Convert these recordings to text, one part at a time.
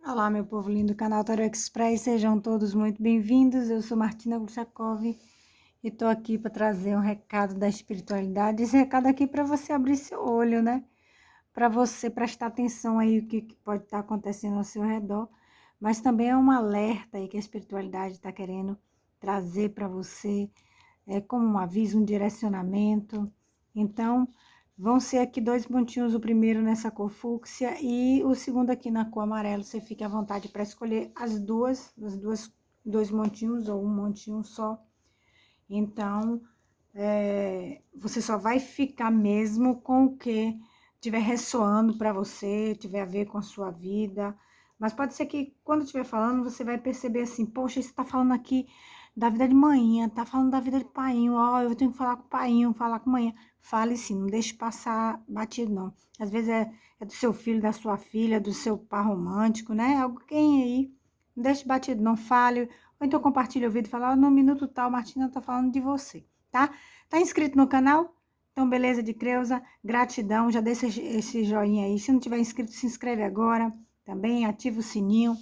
Olá, meu povo lindo do canal Tarot Express, sejam todos muito bem-vindos. Eu sou Martina Gluchakov e estou aqui para trazer um recado da espiritualidade. Esse recado aqui para você abrir seu olho, né? Para você prestar atenção aí o que pode estar acontecendo ao seu redor, mas também é um alerta aí que a espiritualidade está querendo trazer para você, como um aviso, um direcionamento. Então, vão ser aqui 2 pontinhos, o primeiro nessa cor fúcsia e o segundo aqui na cor amarelo. Você fica à vontade para escolher as duas, 2 montinhos ou um montinho só. Então, você só vai ficar mesmo com o que estiver ressoando para você, tiver a ver com a sua vida. Mas pode ser que quando estiver falando, você vai perceber assim, poxa, isso está falando aqui da vida de manhã, tá falando da vida de painho, ó, eu tenho que falar com o painho, falar com manhã. Fale sim, não deixe passar batido, não. Às vezes é do seu filho, da sua filha, do seu par romântico, né? Alguém aí, não deixe batido, não fale. Ou então compartilhe o vídeo e fala, ó, no minuto tal, Martina tá falando de você, tá? Tá inscrito no canal? Então, beleza de Creuza, gratidão, já deixa esse joinha aí. Se não tiver inscrito, se inscreve agora, também ativa o sininho.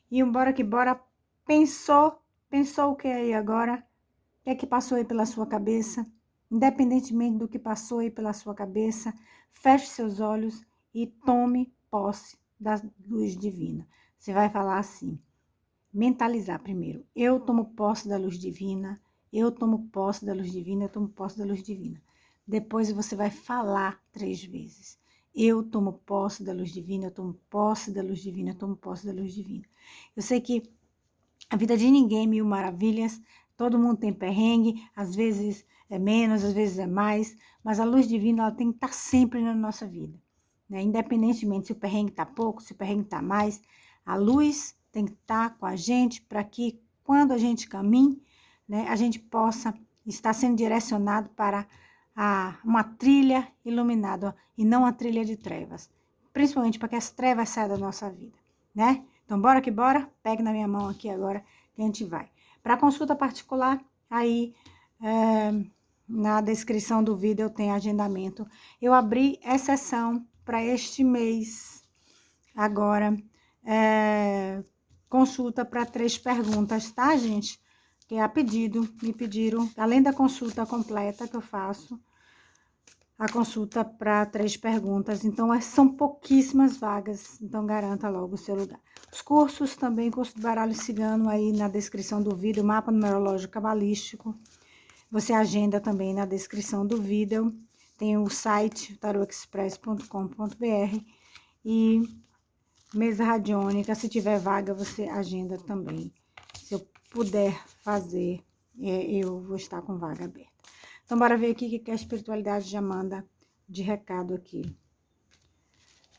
E bora que bora. Pensou o que aí agora? O que é que passou aí pela sua cabeça? Independentemente do que passou aí pela sua cabeça, feche seus olhos e tome posse da luz divina. Você vai falar assim, mentalizar primeiro. Eu tomo posse da luz divina, eu tomo posse da luz divina, eu tomo posse da luz divina. Depois você vai falar 3 vezes. Eu tomo posse da luz divina, eu tomo posse da luz divina, eu tomo posse da luz divina. Eu sei que a vida de ninguém é 1000 maravilhas, todo mundo tem perrengue, às vezes é menos, às vezes é mais, mas a luz divina ela tem que estar sempre na nossa vida, né? Independentemente se o perrengue está pouco, se o perrengue está mais, a luz tem que estar com a gente para que quando a gente caminhe, né, a gente possa estar sendo direcionado para uma trilha iluminada e não uma trilha de trevas, principalmente para que as trevas saiam da nossa vida, né? Então, bora que bora, pegue na minha mão aqui agora que a gente vai. Para consulta particular, aí na descrição do vídeo eu tenho agendamento. Eu abri exceção para este mês, agora, consulta para 3 perguntas, tá, gente? Que é a pedido, me pediram, além da consulta completa que eu faço, a consulta para 3 perguntas, então são pouquíssimas vagas, então garanta logo o seu lugar. Os cursos também, curso de baralho cigano aí na descrição do vídeo, mapa numerológico cabalístico, você agenda também na descrição do vídeo, tem o site tarotexpress.com.br e mesa radiônica, se tiver vaga você agenda também, se eu puder fazer, eu vou estar com vaga aberta. Então, bora ver aqui o que a espiritualidade já manda de recado aqui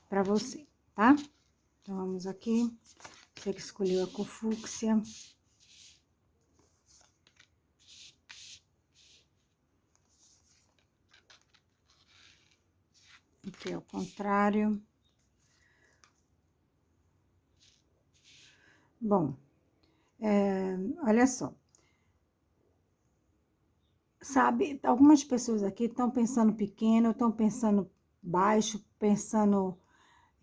para você, tá? Então, vamos aqui. Você que escolheu a cor fúcsia. Aqui é o contrário. Bom, olha só. Sabe, algumas pessoas aqui estão pensando pequeno, estão pensando baixo, pensando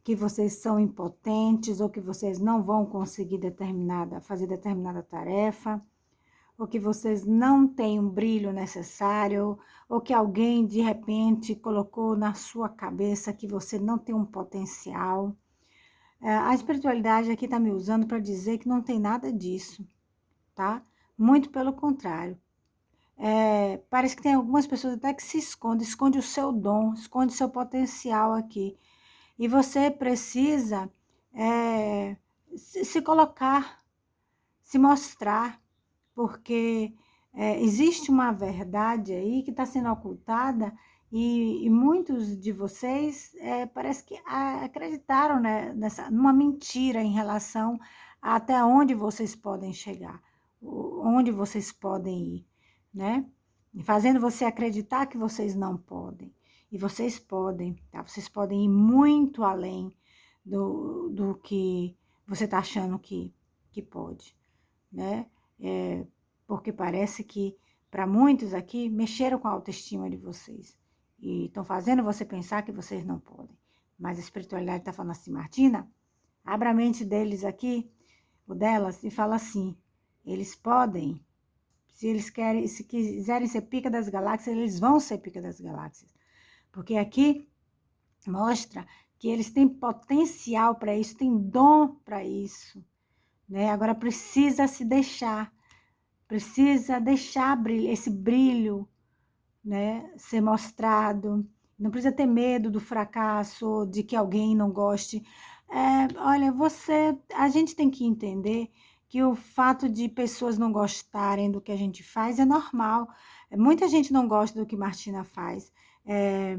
que vocês são impotentes ou que vocês não vão conseguir fazer determinada tarefa, ou que vocês não têm um brilho necessário, ou que alguém de repente colocou na sua cabeça que você não tem um potencial. A espiritualidade aqui está me usando para dizer que não tem nada disso, tá? Muito pelo contrário. Parece que tem algumas pessoas até que se esconde o seu dom, esconde o seu potencial aqui. E você precisa se colocar, se mostrar, porque existe uma verdade aí que está sendo ocultada e muitos de vocês parece que acreditaram, né, numa mentira em relação a até onde vocês podem chegar, onde vocês podem ir, né? Fazendo você acreditar que vocês não podem. E vocês podem, tá? Vocês podem ir muito além do que você está achando que pode, né? Porque parece que, para muitos aqui, mexeram com a autoestima de vocês. E estão fazendo você pensar que vocês não podem. Mas a espiritualidade está falando assim, Martina, Abra a mente deles aqui, o delas, e fala assim, eles podem, se quiserem ser pica das galáxias, eles vão ser pica das galáxias. Porque aqui mostra que eles têm potencial para isso, têm dom para isso, né? Agora precisa se deixar, precisa deixar esse brilho, né, ser mostrado. Não precisa ter medo do fracasso, de que alguém não goste. Olha, a gente tem que entender que o fato de pessoas não gostarem do que a gente faz é normal. Muita gente não gosta do que Martina faz. É,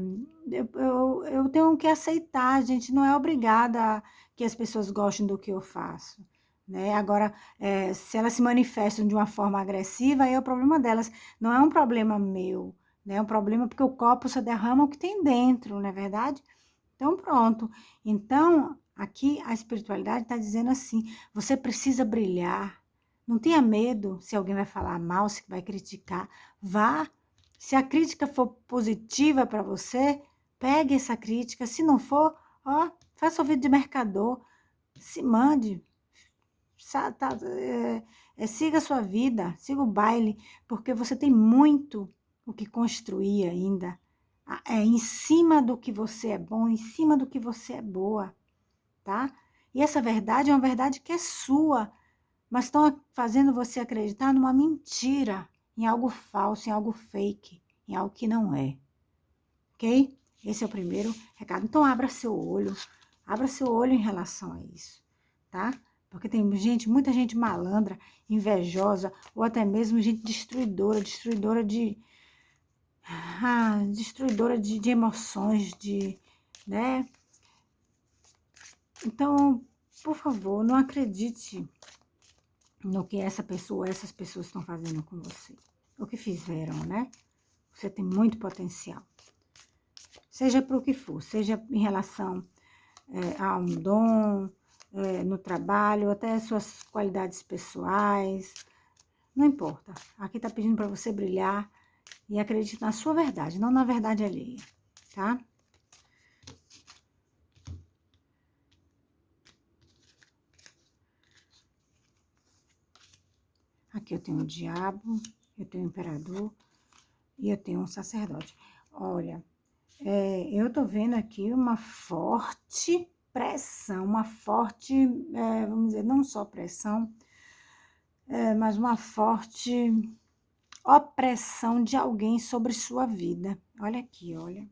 eu tenho que aceitar, a gente não é obrigada a que as pessoas gostem do que eu faço. Né? Agora, se elas se manifestam de uma forma agressiva, aí é o problema delas, não é um problema meu, né? É um problema porque o copo só derrama o que tem dentro, não é verdade? Então, pronto. Então, aqui a espiritualidade está dizendo assim, você precisa brilhar, não tenha medo se alguém vai falar mal, se vai criticar, vá. Se a crítica for positiva para você, pegue essa crítica, se não for, ó, faça ouvido de mercador, se mande, siga a sua vida, siga o baile, porque você tem muito o que construir ainda. Em cima do que você é bom, em cima do que você é boa, tá? E essa verdade é uma verdade que é sua, mas estão fazendo você acreditar numa mentira, em algo falso, em algo fake, em algo que não é, ok? Esse é o primeiro recado. Então, abra seu olho em relação a isso, tá? Porque tem gente, muita gente malandra, invejosa, ou até mesmo gente destruidora, destruidora de emoções, né? Então, por favor, não acredite no que essas pessoas estão fazendo com você. O que fizeram, né? Você tem muito potencial. Seja para o que for, seja em relação a um dom, no trabalho, até suas qualidades pessoais, não importa. Aqui está pedindo para você brilhar e acreditar na sua verdade, não na verdade alheia, tá? Aqui eu tenho o diabo, eu tenho o imperador e eu tenho um sacerdote. Olha, eu tô vendo aqui uma forte pressão, uma forte, vamos dizer, não só pressão, mas uma forte opressão de alguém sobre sua vida. Olha aqui, olha.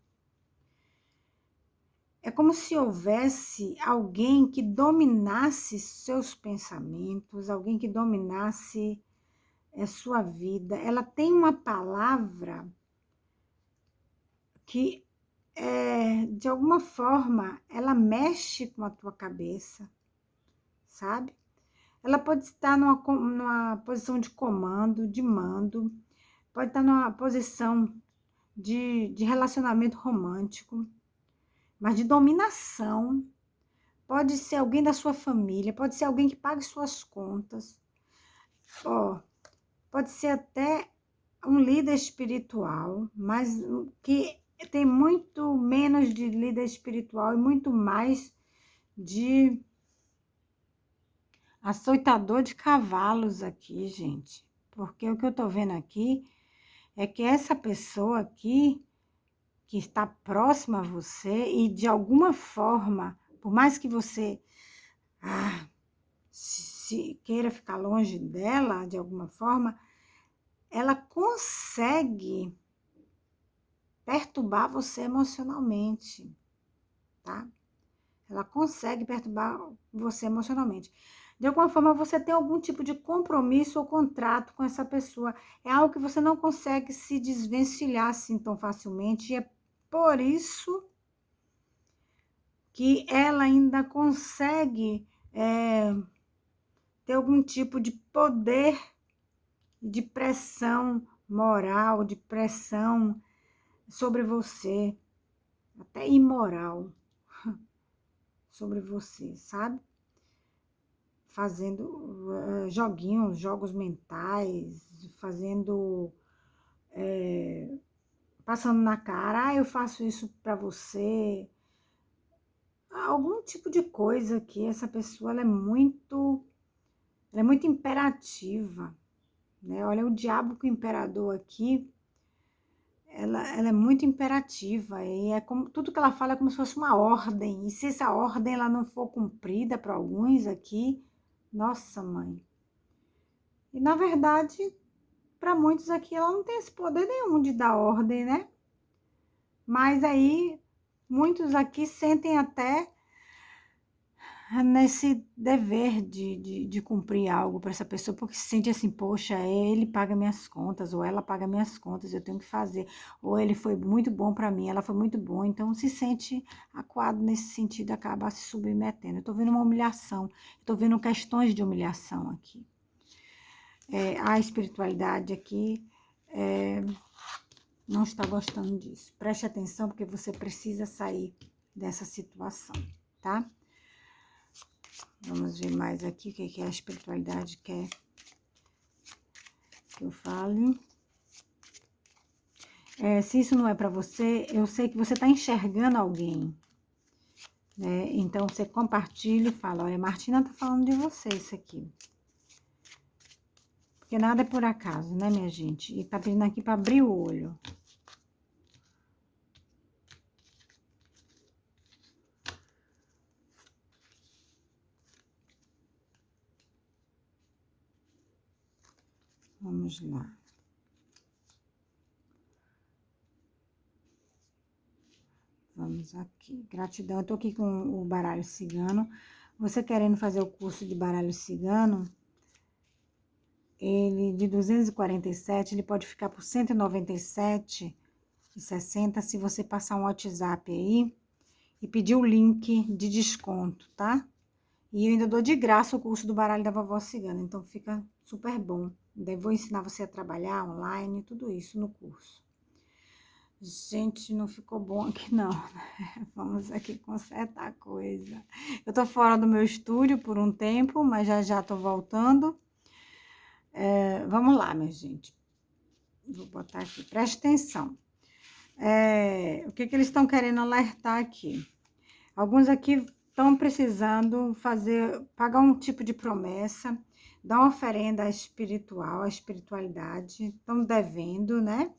É como se houvesse alguém que dominasse seus pensamentos, alguém que dominasse sua vida. Ela tem uma palavra que, de alguma forma, ela mexe com a tua cabeça, sabe? Ela pode estar numa posição de comando, de mando, pode estar numa posição de relacionamento romântico, mas de dominação. Pode ser alguém da sua família, pode ser alguém que pague suas contas, ó, pode ser até um líder espiritual, mas que tem muito menos de líder espiritual e muito mais de açoitador de cavalos aqui, gente. Porque o que eu tô vendo aqui é que essa pessoa aqui, que está próxima a você e de alguma forma, por mais que você se queira ficar longe dela de alguma forma, ela consegue perturbar você emocionalmente, tá? Ela consegue perturbar você emocionalmente. De alguma forma, você tem algum tipo de compromisso ou contrato com essa pessoa. É algo que você não consegue se desvencilhar assim tão facilmente. E é por isso que ela ainda consegue ter algum tipo de poder, de pressão moral, de pressão sobre você, até imoral sobre você, sabe? Fazendo jogos mentais, fazendo, passando na cara, eu faço isso para você, algum tipo de coisa que essa pessoa ela é muito imperativa, né? Olha, o diabo com o imperador aqui, ela é muito imperativa e é como tudo que ela fala é como se fosse uma ordem. E se essa ordem ela não for cumprida para alguns aqui, nossa mãe. E na verdade, para muitos aqui ela não tem esse poder nenhum de dar ordem, né? Mas aí muitos aqui sentem até nesse dever de cumprir algo para essa pessoa, porque se sente assim, poxa, ele paga minhas contas, ou ela paga minhas contas, eu tenho que fazer, ou ele foi muito bom para mim, ela foi muito bom, então se sente acuado nesse sentido, acaba se submetendo. Eu estou vendo uma humilhação, estou vendo questões de humilhação aqui. A espiritualidade aqui não está gostando disso. Preste atenção, porque você precisa sair dessa situação, tá? Vamos ver mais aqui o que a espiritualidade quer que eu fale. Se isso não é para você, eu sei que você está enxergando alguém, né? Então, você compartilha e fala, olha, Martina tá falando de você isso aqui. Porque nada é por acaso, né, minha gente? E tá pedindo aqui para abrir o olho. Vamos lá. Vamos aqui. Gratidão. Eu tô aqui com o baralho cigano. Você querendo fazer o curso de baralho cigano, ele de 247, ele pode ficar por 197,60 se você passar um WhatsApp aí e pedir o link de desconto, tá? E eu ainda dou de graça o curso do baralho da vovó cigana, então fica super bom. Daí vou ensinar você a trabalhar online, tudo isso no curso. Gente, não ficou bom aqui não, né? Vamos aqui consertar a coisa. Eu tô fora do meu estúdio por um tempo, mas já tô voltando. Vamos lá, minha gente. Vou botar aqui, preste atenção. O que eles estão querendo alertar aqui? Alguns aqui estão precisando pagar um tipo de promessa, dar uma oferenda espiritual, à espiritualidade, estão devendo, né?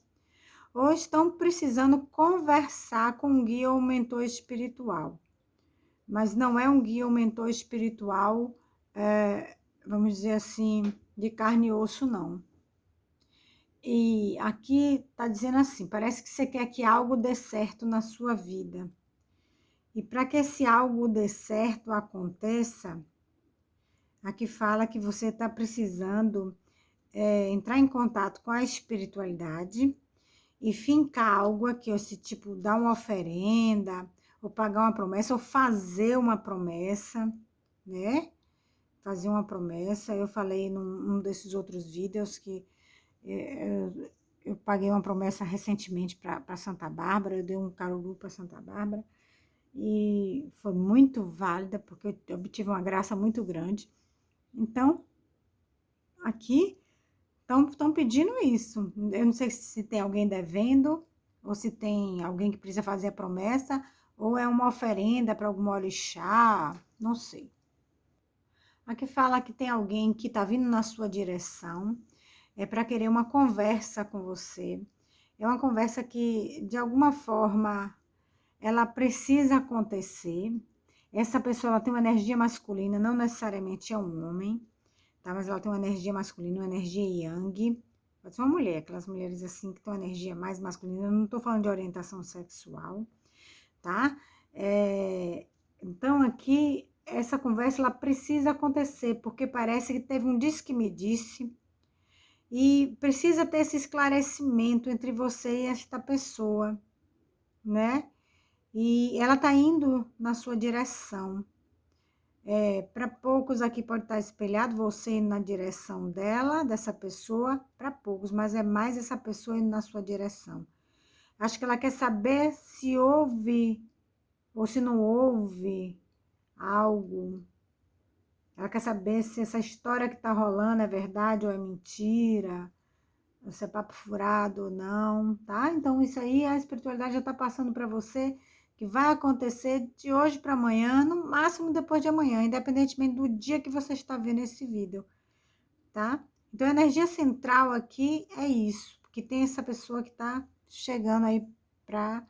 Ou estão precisando conversar com um guia ou mentor espiritual. Mas não é um guia ou mentor espiritual, vamos dizer assim, de carne e osso, não. E aqui está dizendo assim, parece que você quer que algo dê certo na sua vida. E para que esse algo dê certo, aconteça, aqui fala que você está precisando entrar em contato com a espiritualidade e fincar algo aqui, esse tipo, dar uma oferenda, ou pagar uma promessa, ou fazer uma promessa, né? Fazer uma promessa. Eu falei num desses outros vídeos que eu paguei uma promessa recentemente para Santa Bárbara, eu dei um caruru para Santa Bárbara, e foi muito válida, porque eu obtive uma graça muito grande. Então, aqui estão pedindo isso. Eu não sei se tem alguém devendo, ou se tem alguém que precisa fazer a promessa, ou é uma oferenda para algum orixá, não sei. Aqui fala que tem alguém que está vindo na sua direção, para querer uma conversa com você. É uma conversa que, de alguma forma, ela precisa acontecer. Essa pessoa ela tem uma energia masculina, não necessariamente é um homem, tá? Mas ela tem uma energia masculina, uma energia yang. Pode ser uma mulher, aquelas mulheres assim que têm uma energia mais masculina. Eu não tô falando de orientação sexual, tá? Então aqui, essa conversa ela precisa acontecer, porque parece que teve um diz que me disse, e precisa ter esse esclarecimento entre você e esta pessoa, né? E ela tá indo na sua direção. Para poucos aqui pode estar espelhado você indo na direção dela, dessa pessoa, para poucos, mas é mais essa pessoa indo na sua direção. Acho que ela quer saber se houve ou se não houve algo. Ela quer saber se essa história que tá rolando é verdade ou é mentira, se é papo furado ou não, tá? Então isso aí a espiritualidade já tá passando para você, que vai acontecer de hoje para amanhã, no máximo depois de amanhã, independentemente do dia que você está vendo esse vídeo, tá? Então, a energia central aqui é isso, porque tem essa pessoa que está chegando aí para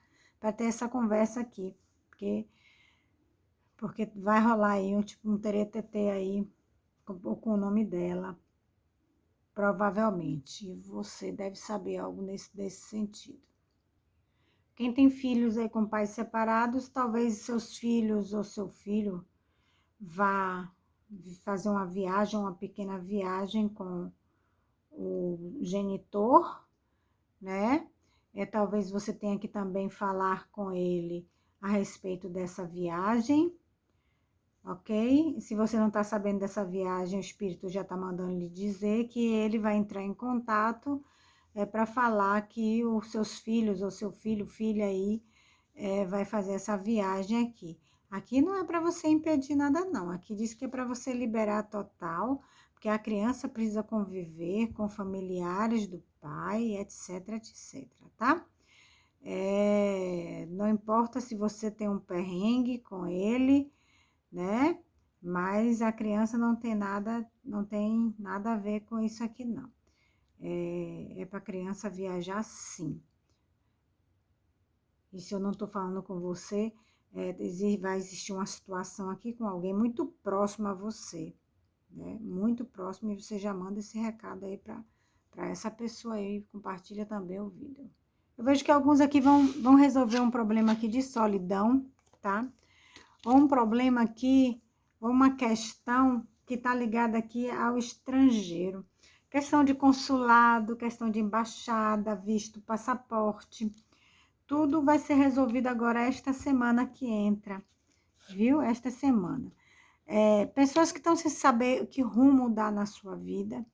ter essa conversa aqui, porque vai rolar aí um teretetê aí com o nome dela, provavelmente. E você deve saber algo desse sentido. Quem tem filhos aí com pais separados, talvez seus filhos ou seu filho vá fazer uma viagem, uma pequena viagem com o genitor, né? Talvez você tenha que também falar com ele a respeito dessa viagem, ok? Se você não está sabendo dessa viagem, o espírito já está mandando lhe dizer que ele vai entrar em contato para falar que os seus filhos ou seu filho, filha aí, vai fazer essa viagem aqui. Aqui não é para você impedir nada, não. Aqui diz que é para você liberar total, porque a criança precisa conviver com familiares do pai, etc, etc, tá? Não importa se você tem um perrengue com ele, né? Mas a criança não tem nada a ver com isso aqui, não. É para a criança viajar, sim. E se eu não estou falando com você, vai existir uma situação aqui com alguém muito próximo a você, né? Muito próximo, e você já manda esse recado aí para essa pessoa aí, compartilha também o vídeo. Eu vejo que alguns aqui vão resolver um problema aqui de solidão, tá? Ou um problema aqui, ou uma questão que está ligada aqui ao estrangeiro. Questão de consulado, questão de embaixada, visto, passaporte. Tudo vai ser resolvido agora esta semana que entra, viu? Esta semana. Pessoas que estão sem saber que rumo dar na sua vida.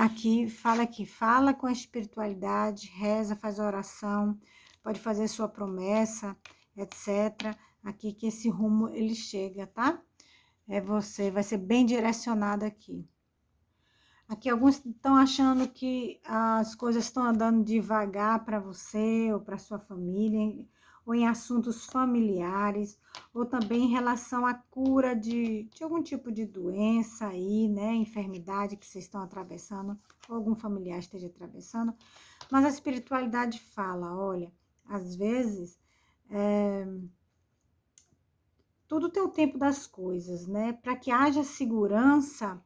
Aqui, fala com a espiritualidade, reza, faz oração, pode fazer sua promessa, etc. Aqui que esse rumo ele chega, tá? Você vai ser bem direcionado aqui. Aqui alguns estão achando que as coisas estão andando devagar para você ou para sua família, ou em assuntos familiares, ou também em relação à cura de algum tipo de doença aí, né? Enfermidade que vocês estão atravessando, ou algum familiar esteja atravessando. Mas a espiritualidade fala, olha, às vezes tudo tem o tempo das coisas, né? Para que haja segurança,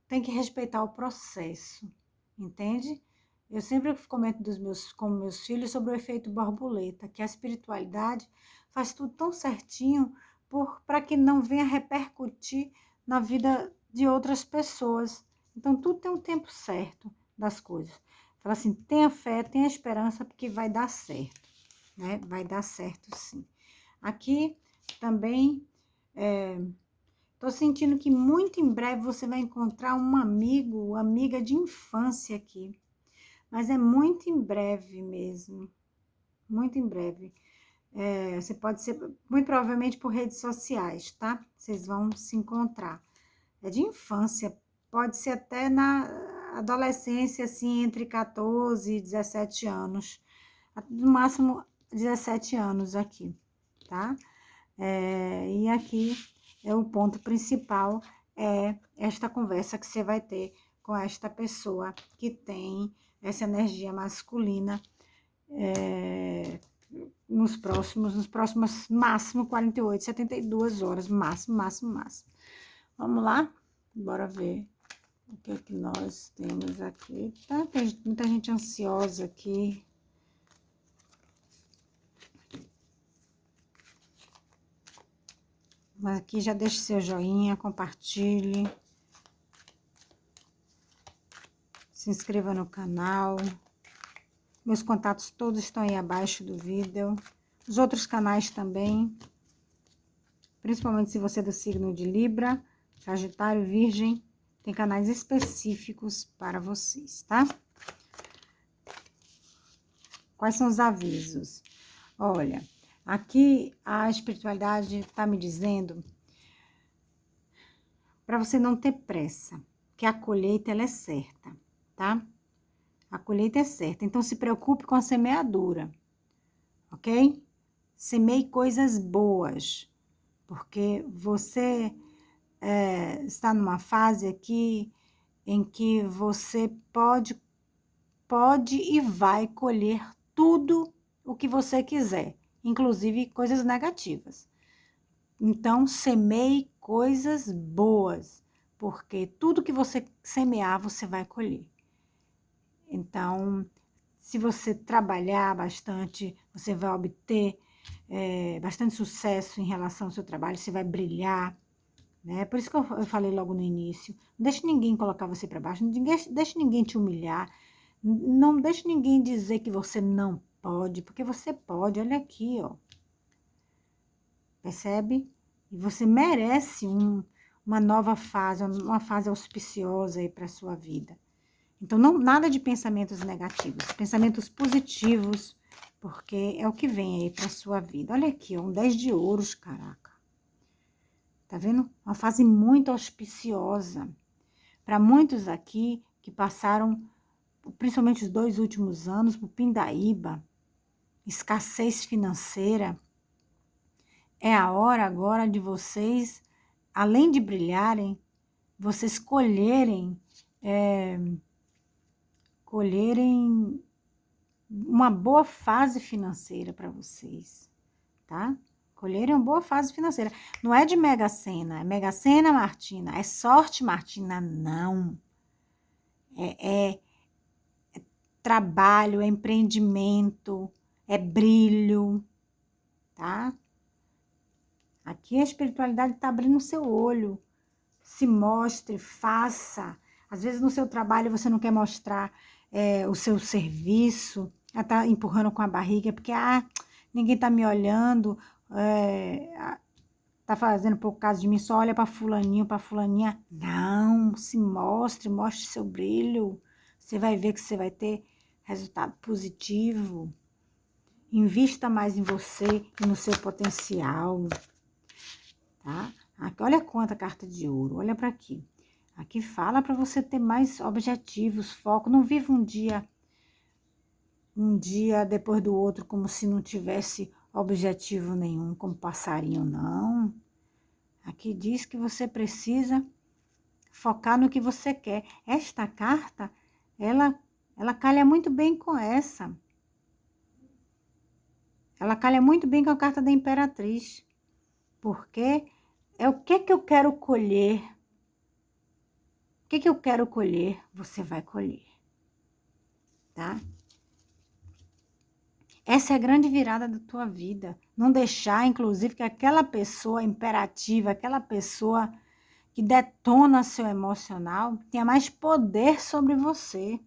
tem que respeitar o processo, entende? Eu sempre comento com meus filhos sobre o efeito borboleta, que a espiritualidade faz tudo tão certinho para que não venha repercutir na vida de outras pessoas. Então, tudo tem um tempo certo das coisas. Fala assim, tenha fé, tenha esperança, porque vai dar certo, né? Vai dar certo, sim. Aqui também tô sentindo que muito em breve você vai encontrar um amigo, amiga de infância aqui. Mas é muito em breve mesmo. Muito em breve. Você pode ser, muito provavelmente por redes sociais, tá? Vocês vão se encontrar. É de infância. Pode ser até na adolescência, assim, entre 14 e 17 anos. No máximo 17 anos aqui, tá? E aqui o ponto principal é esta conversa que você vai ter com esta pessoa que tem essa energia masculina nos próximos máximo 48, 72 horas, máximo. Vamos lá? Bora ver o que é que nós temos aqui, tá? Tem muita gente ansiosa aqui. Mas aqui já deixe seu joinha, compartilhe. Se inscreva no canal. Meus contatos todos estão aí abaixo do vídeo. Os outros canais também. Principalmente se você é do signo de Libra, Sagitário, Virgem. Tem canais específicos para vocês, tá? Quais são os avisos? Olha, aqui a espiritualidade está me dizendo para você não ter pressa, que a colheita ela é certa, tá? A colheita é certa, então se preocupe com a semeadura, ok? Semeie coisas boas, porque você está numa fase aqui em que você pode e vai colher tudo o que você quiser, inclusive coisas negativas. Então, semeie coisas boas, porque tudo que você semear, você vai colher. Então, se você trabalhar bastante, você vai obter bastante sucesso em relação ao seu trabalho, você vai brilhar, né? Por isso que eu falei logo no início, não deixe ninguém colocar você para baixo, não deixe ninguém te humilhar, não deixe ninguém dizer que você não pode, porque você pode, olha aqui, ó. Percebe? E você merece uma nova fase, uma fase auspiciosa aí para sua vida. Então, não, nada de pensamentos negativos, pensamentos positivos, porque é o que vem aí para sua vida. Olha aqui, ó, um 10 de ouros, caraca. Tá vendo? Uma fase muito auspiciosa. Para muitos aqui que passaram, principalmente os 2 últimos anos, por pindaíba, escassez financeira, é a hora agora de vocês, além de brilharem, vocês colherem uma boa fase financeira para vocês, tá? Colherem uma boa fase financeira. Não é de Mega Sena, é Mega Sena, Martina, é sorte, Martina, não. É trabalho, é empreendimento, é brilho, tá? Aqui a espiritualidade está abrindo o seu olho. Se mostre, faça. Às vezes no seu trabalho você não quer mostrar o seu serviço, ela está empurrando com a barriga, porque ninguém está me olhando, está fazendo pouco caso de mim, só olha para fulaninho, para fulaninha. Não, se mostre, mostre seu brilho. Você vai ver que você vai ter resultado positivo. Invista mais em você e no seu potencial, tá? Aqui, olha quanta carta de ouro, olha para aqui. Aqui fala para você ter mais objetivos, foco. Não viva um dia depois do outro como se não tivesse objetivo nenhum, como passarinho, não. Aqui diz que você precisa focar no que você quer. Esta carta, ela calha muito bem com essa. Ela calha muito bem com a carta da Imperatriz. Porque é o que eu quero colher. O que eu quero colher, você vai colher, tá? Essa é a grande virada da tua vida. Não deixar, inclusive, que aquela pessoa imperativa, aquela pessoa que detona seu emocional, tenha mais poder sobre você.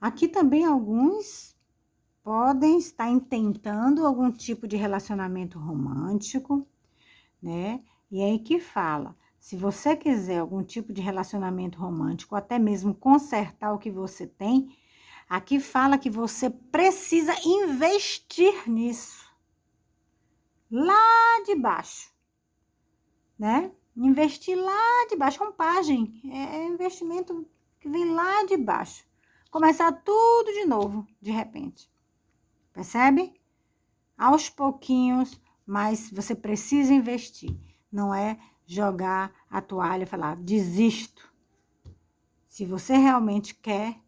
Aqui também alguns podem estar intentando algum tipo de relacionamento romântico, né? E aí que fala, se você quiser algum tipo de relacionamento romântico, ou até mesmo consertar o que você tem, aqui fala que você precisa investir nisso. Lá de baixo, né? Investir lá de baixo, é um pajem, é investimento que vem lá de baixo. Começar tudo de novo, de repente. Percebe? Aos pouquinhos, mas você precisa investir. Não é jogar a toalha e falar, desisto. Se você realmente quer,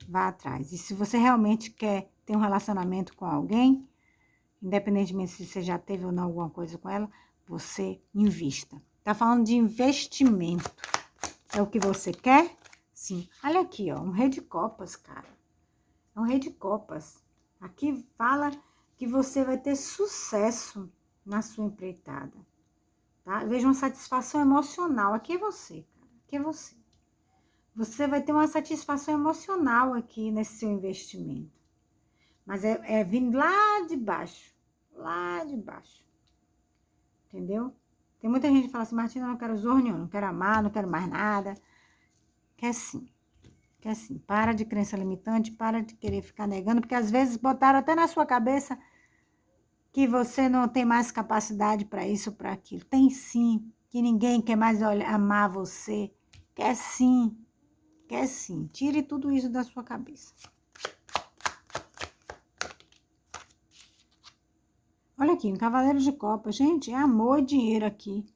vá atrás. E se você realmente quer ter um relacionamento com alguém, independentemente se você já teve ou não alguma coisa com ela, você invista. Tá falando de investimento. É o que você quer? Sim. Olha aqui, ó, um rei de copas, cara. É um rei de copas. Aqui fala que você vai ter sucesso na sua empreitada, tá? Veja uma satisfação emocional. Aqui é você, cara. Aqui é você. Você vai ter uma satisfação emocional aqui nesse seu investimento. Mas é vindo lá de baixo. Lá de baixo. Entendeu? Tem muita gente que fala assim, Martina, eu não quero zorro nenhum, não quero amar, não quero mais nada. Quer sim. Quer sim. Para de crença limitante, para de querer ficar negando, porque às vezes botaram até na sua cabeça que você não tem mais capacidade para isso ou para aquilo. Tem sim. Que ninguém quer mais amar você. Quer sim. Quer sim. Tire tudo isso da sua cabeça. Olha aqui, um cavaleiro de copas. Gente, é amor e dinheiro aqui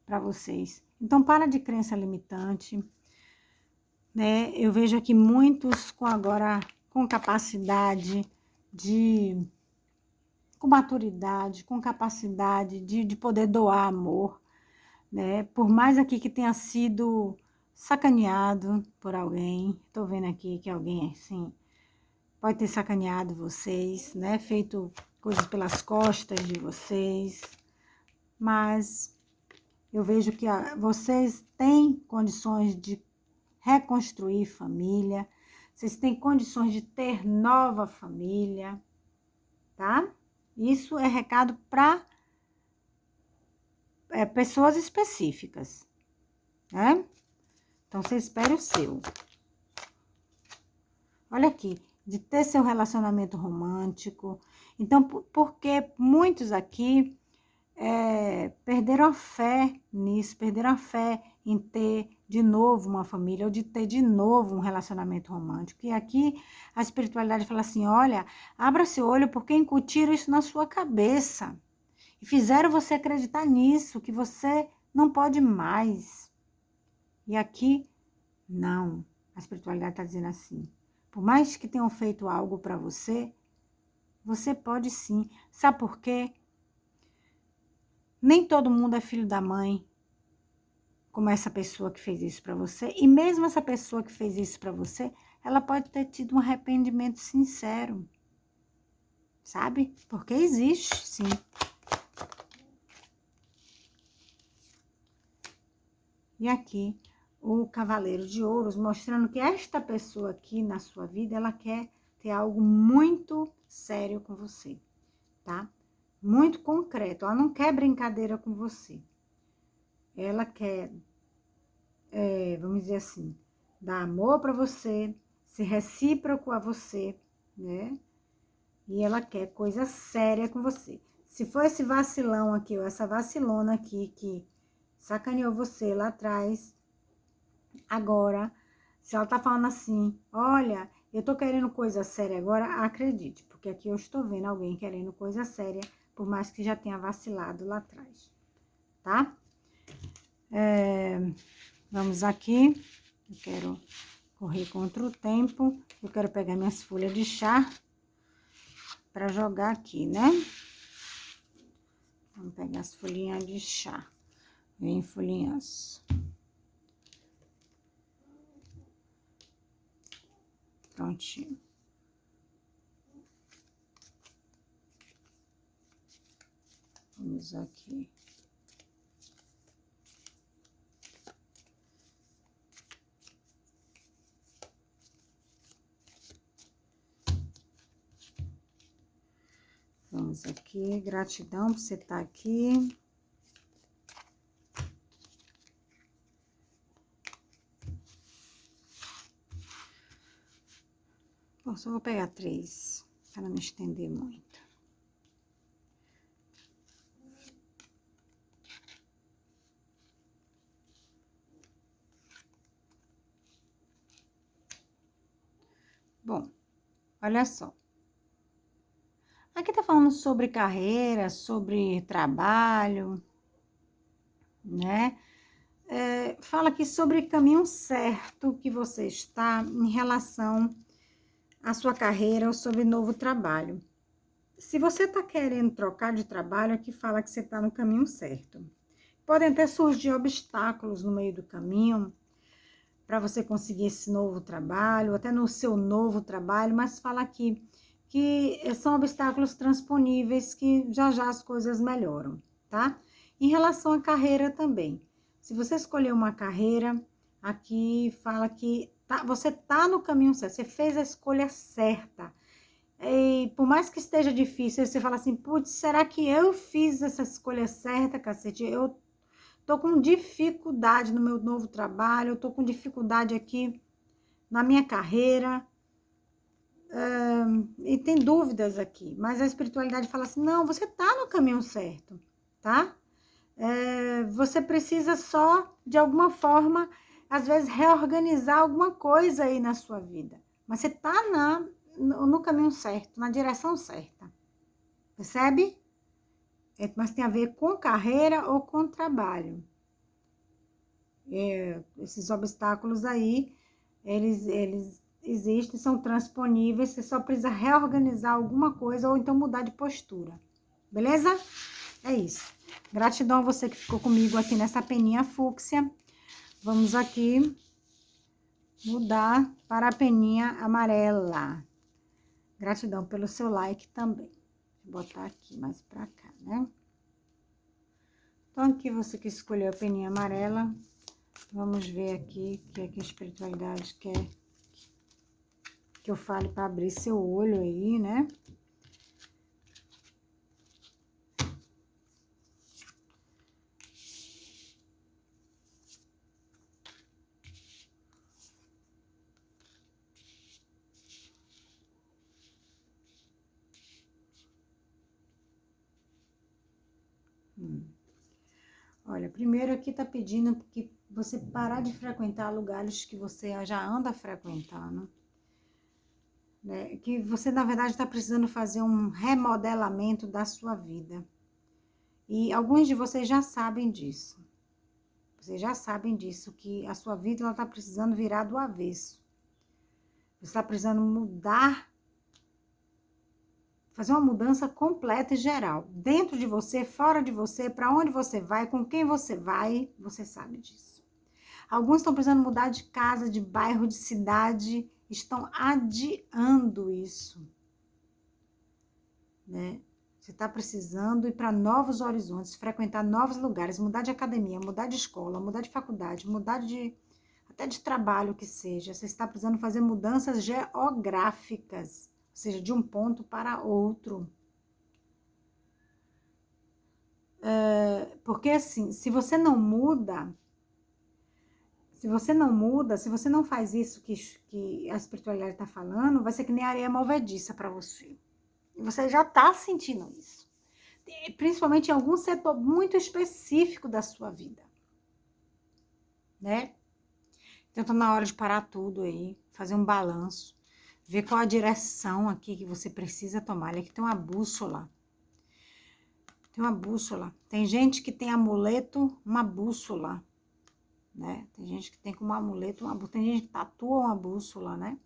para vocês. Então, para de crença limitante, né? Eu vejo aqui muitos com capacidade com maturidade, com capacidade de poder doar amor, né? Por mais aqui que tenha sido sacaneado por alguém, tô vendo aqui que alguém, assim, pode ter sacaneado vocês, né? Feito coisas pelas costas de vocês, mas eu vejo que vocês têm condições de reconstruir família, vocês têm condições de ter nova família, tá? Isso é recado para pessoas específicas, né? Então, você espere o seu. Olha aqui, de ter seu relacionamento romântico. Então, porque muitos aqui perderam a fé nisso, perderam a fé em ter de novo uma família, ou de ter de novo um relacionamento romântico. E aqui a espiritualidade fala assim, olha, abra seu olho porque incutiram isso na sua cabeça. E fizeram você acreditar nisso, que você não pode mais. E aqui, não. A espiritualidade está dizendo assim, por mais que tenham feito algo para você, você pode sim. Sabe por quê? Nem todo mundo é filho da mãe, como essa pessoa que fez isso para você. E mesmo essa pessoa que fez isso para você, ela pode ter tido um arrependimento sincero. Sabe? Porque existe, sim. E aqui, o Cavaleiro de Ouros, mostrando que esta pessoa aqui na sua vida, ela quer ter algo muito sério com você, tá? Muito concreto. Ela não quer brincadeira com você. Ela quer, vamos dizer assim, dar amor para você, ser recíproco a você, né? E ela quer coisa séria com você. Se for esse vacilão aqui, ou essa vacilona aqui que sacaneou você lá atrás, agora, se ela tá falando assim, olha, eu tô querendo coisa séria agora, acredite, porque aqui eu estou vendo alguém querendo coisa séria, por mais que já tenha vacilado lá atrás, tá? Vamos aqui, eu quero correr contra o tempo, eu quero pegar minhas folhas de chá para jogar aqui, né? Vamos pegar as folhinhas de chá. Vem, folhinhas. Prontinho. Vamos aqui. Vamos aqui. Gratidão por você estar aqui. Bom, só vou pegar 3, para não me estender muito. Bom, olha só. Aqui tá falando sobre carreira, sobre trabalho, né? Fala aqui sobre caminho certo que você está em relação à sua carreira ou sobre novo trabalho. Se você está querendo trocar de trabalho, aqui fala que você está no caminho certo. Podem até surgir obstáculos no meio do caminho para você conseguir esse novo trabalho, até no seu novo trabalho, mas fala aqui que são obstáculos transponíveis, que já já as coisas melhoram, tá? Em relação à carreira também. Se você escolher uma carreira, aqui fala que você tá no caminho certo, você fez a escolha certa. E por mais que esteja difícil, você fala assim, putz, será que eu fiz essa escolha certa, cacete? Eu tô com dificuldade no meu novo trabalho, eu tô com dificuldade aqui na minha carreira, e tem dúvidas aqui, mas a espiritualidade fala assim, não, você tá no caminho certo, tá? Você precisa só, de alguma forma, às vezes, reorganizar alguma coisa aí na sua vida. Mas você tá no caminho certo, na direção certa. Percebe? Mas tem a ver com carreira ou com trabalho. Esses obstáculos aí, eles existem, são transponíveis, você só precisa reorganizar alguma coisa ou então mudar de postura. Beleza? É isso. Gratidão a você que ficou comigo aqui nessa peninha fúcsia. Vamos aqui mudar para a peninha amarela. Gratidão pelo seu like também. Vou botar aqui mais pra cá, né? Então, aqui você que escolheu a peninha amarela, vamos ver aqui o que é que a espiritualidade quer que eu fale para abrir seu olho aí, né? Olha, primeiro aqui tá pedindo que você parar de frequentar lugares que você já anda frequentando, né? Que você, na verdade, está precisando fazer um remodelamento da sua vida. E alguns de vocês já sabem disso. Vocês já sabem disso, que a sua vida ela tá precisando virar do avesso. Você está precisando mudar, fazer uma mudança completa e geral. Dentro de você, fora de você, para onde você vai, com quem você vai, você sabe disso. Alguns estão precisando mudar de casa, de bairro, de cidade, estão adiando isso, né? Você está precisando ir para novos horizontes, frequentar novos lugares, mudar de academia, mudar de escola, mudar de faculdade, mudar até de trabalho que seja. Você está precisando fazer mudanças geográficas, ou seja, de um ponto para outro. Porque assim, se você não muda, se você não faz isso que a espiritualidade está falando, vai ser que nem areia movediça para você. E você já está sentindo isso. Principalmente em algum setor muito específico da sua vida, né? Então, tá na hora de parar tudo aí, fazer um balanço, ver qual a direção aqui que você precisa tomar. Olha, aqui tem uma bússola. Tem uma bússola. Tem gente que tem amuleto, uma bússola, né? Tem gente que tem como amuleto uma bússola. Tem gente que tatua uma bússola, né?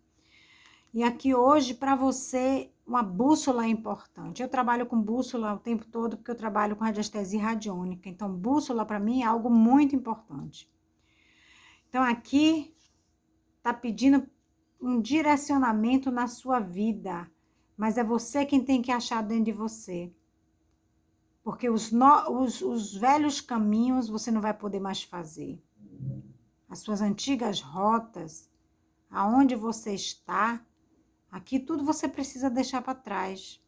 E aqui hoje, para você, uma bússola é importante. Eu trabalho com bússola o tempo todo porque eu trabalho com radiestesia radiônica. Então, bússola para mim é algo muito importante. Então, aqui tá pedindo um direcionamento na sua vida, mas é você quem tem que achar dentro de você. Porque os velhos caminhos você não vai poder mais fazer. As suas antigas rotas, aonde você está, aqui tudo você precisa deixar para trás.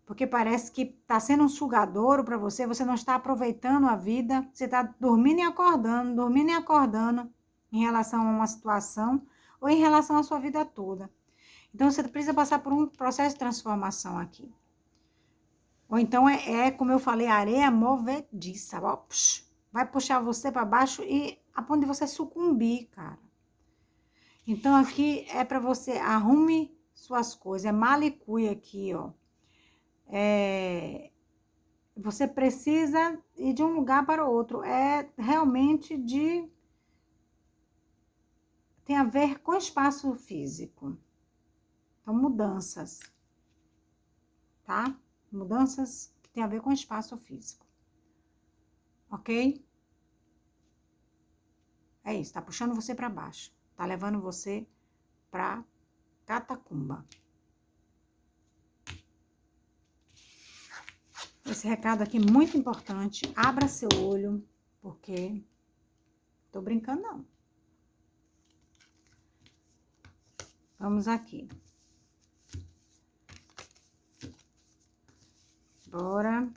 Porque parece que está sendo um sugadouro para você, você não está aproveitando a vida, você está dormindo e acordando em relação a uma situação ou em relação à sua vida toda. Então, você precisa passar por um processo de transformação aqui. Ou então, como eu falei, areia movediça. Ó, vai puxar você para baixo e a ponto de você sucumbir, cara. Então, aqui é para você, arrume suas coisas. É malicuia aqui, ó. Você precisa ir de um lugar para o outro. É realmente tem a ver com espaço físico. Então, mudanças, tá? Mudanças que tem a ver com espaço físico. Ok? É isso, tá puxando você para baixo. Tá levando você pra catacumba. Esse recado aqui é muito importante. Abra seu olho, porque tô brincando não. Vamos aqui. Bora.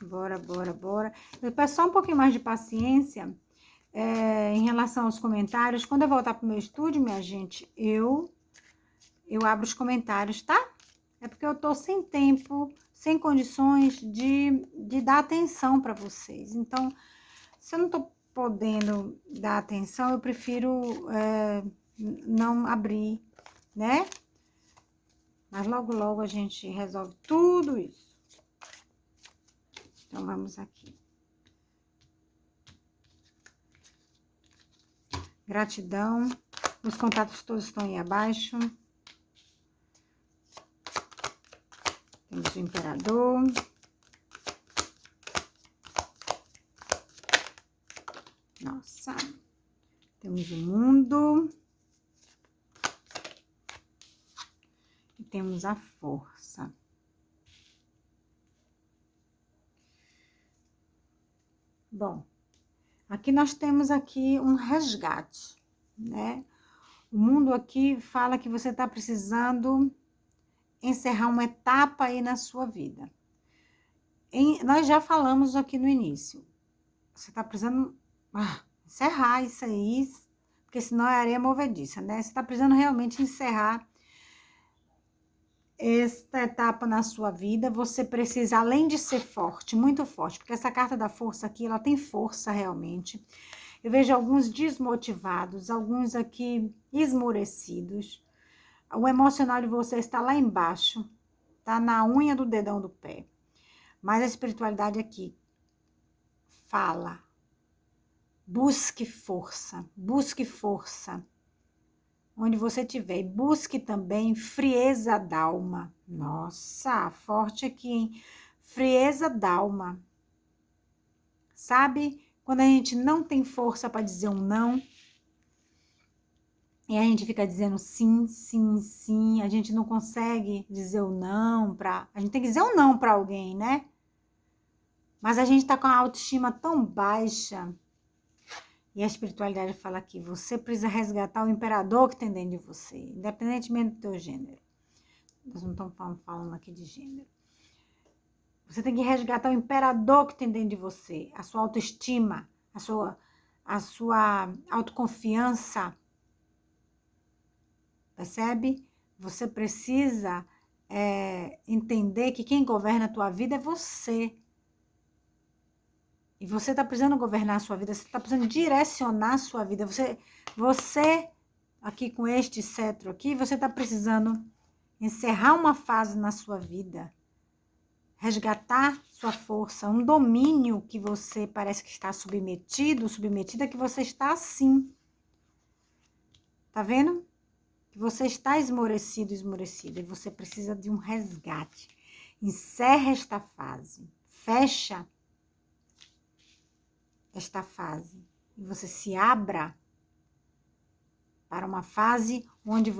Eu peço só um pouquinho mais de paciência em relação aos comentários. Quando eu voltar pro meu estúdio, minha gente, eu abro os comentários, tá? É porque eu tô sem tempo, sem condições de dar atenção para vocês. Então, se eu não tô podendo dar atenção, eu prefiro não abrir, né? Mas logo, logo a gente resolve tudo isso. Então, vamos aqui. Gratidão. Os contatos todos estão aí abaixo. Temos o Imperador. Nossa. Temos o Mundo. E temos a Força. Bom, aqui nós temos aqui um resgate, né? O mundo aqui fala que você está precisando encerrar uma etapa aí na sua vida. Nós já falamos aqui no início. Você está precisando encerrar isso aí, porque senão é areia movediça, né? Você está precisando realmente encerrar esta etapa na sua vida. Você precisa, além de ser forte, muito forte, porque essa carta da força aqui, ela tem força realmente. Eu vejo alguns desmotivados, alguns aqui esmorecidos. O emocional de você está lá embaixo, tá na unha do dedão do pé. Mas a espiritualidade aqui fala: busque força, busque força. Onde você estiver, e busque também frieza d'alma. Nossa, forte aqui, hein? Frieza d'alma. Sabe? Quando a gente não tem força para dizer um não, e a gente fica dizendo sim, sim, sim, a gente não consegue dizer o não para... A gente tem que dizer um não para alguém, né? Mas a gente tá com a autoestima tão baixa. E a espiritualidade fala aqui, você precisa resgatar o imperador que tem dentro de você, independentemente do teu gênero. Nós não estamos falando aqui de gênero. Você tem que resgatar o imperador que tem dentro de você, a sua autoestima, a sua autoconfiança. Percebe? Você precisa entender que quem governa a tua vida é você. E você está precisando governar a sua vida, você está precisando direcionar a sua vida. Você aqui com este cetro aqui, você está precisando encerrar uma fase na sua vida. Resgatar sua força, um domínio que você parece que está submetido, submetida, que você está assim. Tá vendo? Que você está esmorecido, esmorecida, e você precisa de um resgate. Encerra esta fase, fecha esta fase, e você se abra para uma fase onde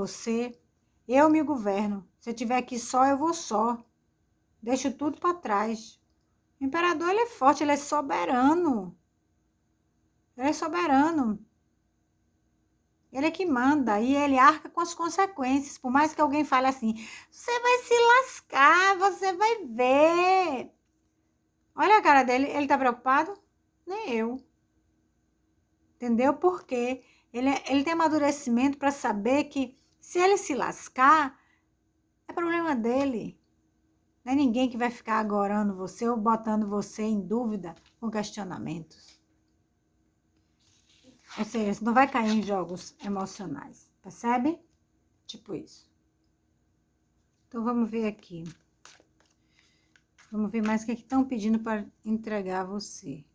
eu me governo. Se eu estiver aqui só, eu vou só. Deixo tudo para trás. O imperador, ele é forte, ele é soberano. Ele é soberano. Ele é que manda e ele arca com as consequências. Por mais que alguém fale assim, você vai se lascar, você vai ver. Olha a cara dele, ele tá preocupado? Nem eu. Entendeu? Porque ele tem amadurecimento para saber que se ele se lascar, é problema dele. Não é ninguém que vai ficar agorando você ou botando você em dúvida com questionamentos. Ou seja, você não vai cair em jogos emocionais, percebe? Tipo isso. Então, vamos ver aqui. Vamos ver mais o que estão pedindo para entregar a você.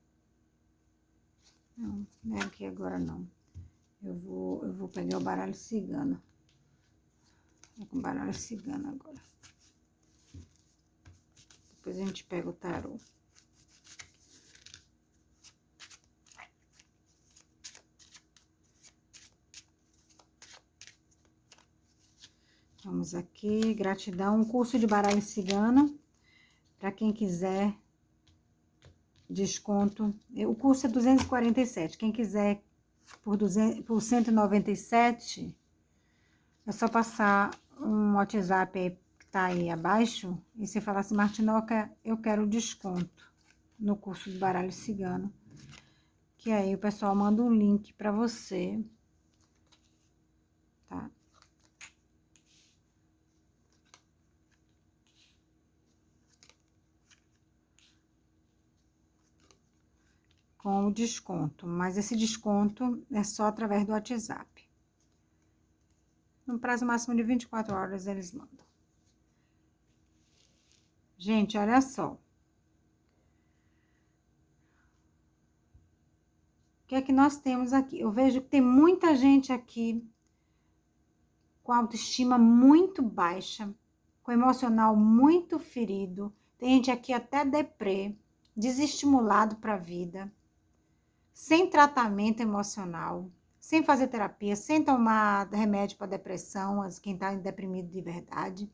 Não, não é aqui agora não. Eu vou pegar o baralho cigano. Vou com o baralho cigano agora. Depois a gente pega o tarô. Vamos aqui, gratidão, um curso de baralho cigano, para quem quiser desconto. O curso é 247, quem quiser por 197, é só passar um WhatsApp aí, que tá aí abaixo, e você falar assim, Martinoca, eu quero desconto no curso de baralho cigano, que aí o pessoal manda um link para você, tá? com o desconto, mas esse desconto é só através do WhatsApp. No prazo máximo de 24 horas eles mandam. Gente, olha só. O que é que nós temos aqui? Eu vejo que tem muita gente aqui com autoestima muito baixa, com emocional muito ferido. Tem gente aqui até deprê, desestimulado para a vida, sem tratamento emocional, sem fazer terapia, sem tomar remédio para depressão, quem está deprimido de verdade.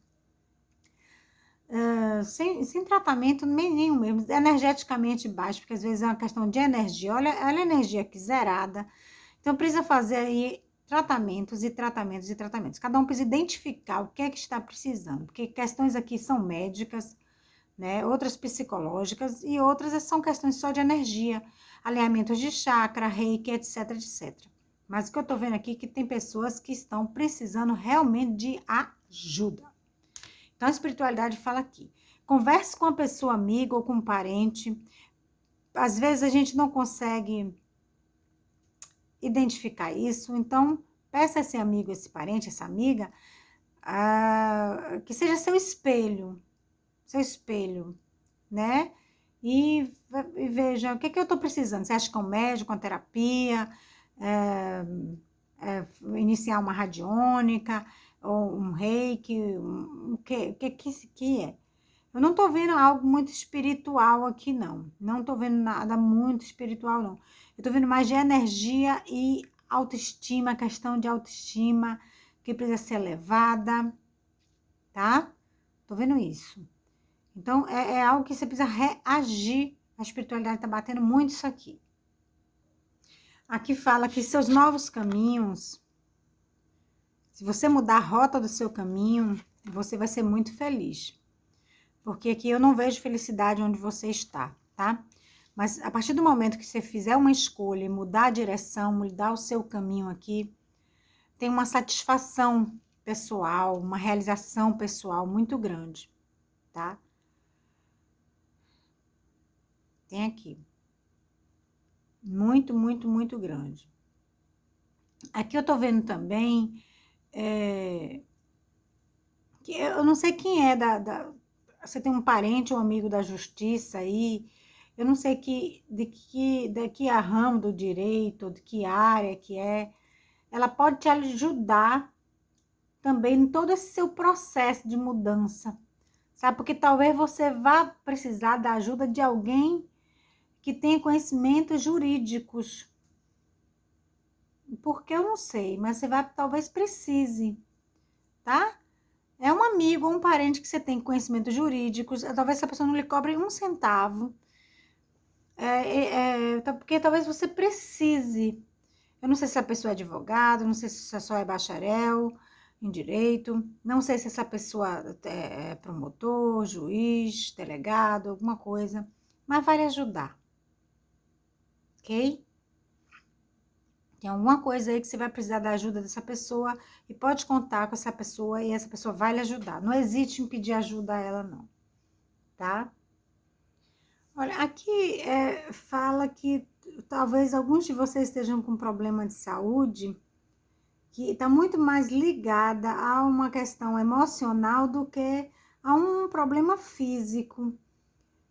Sem tratamento nenhum mesmo, energeticamente baixo, porque às vezes é uma questão de energia. Olha a energia aqui zerada. Então precisa fazer aí tratamentos e tratamentos e tratamentos. Cada um precisa identificar o que é que está precisando, porque questões aqui são médicas, né? Outras psicológicas e outras são questões só de energia, alinhamentos de chakra, reiki, etc, etc. Mas o que eu tô vendo aqui é que tem pessoas que estão precisando realmente de ajuda. Então, a espiritualidade fala aqui. Converse com uma pessoa amiga ou com um parente. Às vezes a gente não consegue identificar isso. Então, peça a esse amigo, esse parente, essa amiga, que seja seu espelho, né? E veja, o que eu estou precisando? Você acha que é um médico, uma terapia, iniciar uma radiônica, ou um reiki, o que é? Eu não tô vendo algo muito espiritual aqui, não. Não tô vendo nada muito espiritual, não. Eu tô vendo mais de energia e autoestima, questão de autoestima, que precisa ser elevada, tá? Tô vendo isso. Então, é algo que você precisa reagir. A espiritualidade tá batendo muito isso aqui. Aqui fala que seus novos caminhos, se você mudar a rota do seu caminho, você vai ser muito feliz. Porque aqui eu não vejo felicidade onde você está, tá? Mas a partir do momento que você fizer uma escolha e mudar a direção, mudar o seu caminho aqui, tem uma satisfação pessoal, uma realização pessoal muito grande, tá? Tem aqui. Muito, muito, muito grande. Aqui eu tô vendo também, que eu não sei quem é você tem um parente ou amigo da justiça aí, eu não sei de que ramo do direito, de que área que é, ela pode te ajudar também em todo esse seu processo de mudança, sabe? Porque talvez você vá precisar da ajuda de alguém que tenha conhecimentos jurídicos, porque eu não sei, mas você vai, talvez precise, tá? É um amigo ou um parente que você tem conhecimentos jurídicos, talvez essa pessoa não lhe cobre um centavo, porque talvez você precise. Eu não sei se a pessoa é advogado, não sei se a pessoa é bacharel em direito, não sei se essa pessoa é promotor, juiz, delegado, alguma coisa, mas vai lhe ajudar, ok? Tem alguma coisa aí que você vai precisar da ajuda dessa pessoa e pode contar com essa pessoa e essa pessoa vai lhe ajudar. Não hesite em pedir ajuda a ela, não, tá? Olha, aqui fala que talvez alguns de vocês estejam com problema de saúde que está muito mais ligada a uma questão emocional do que a um problema físico.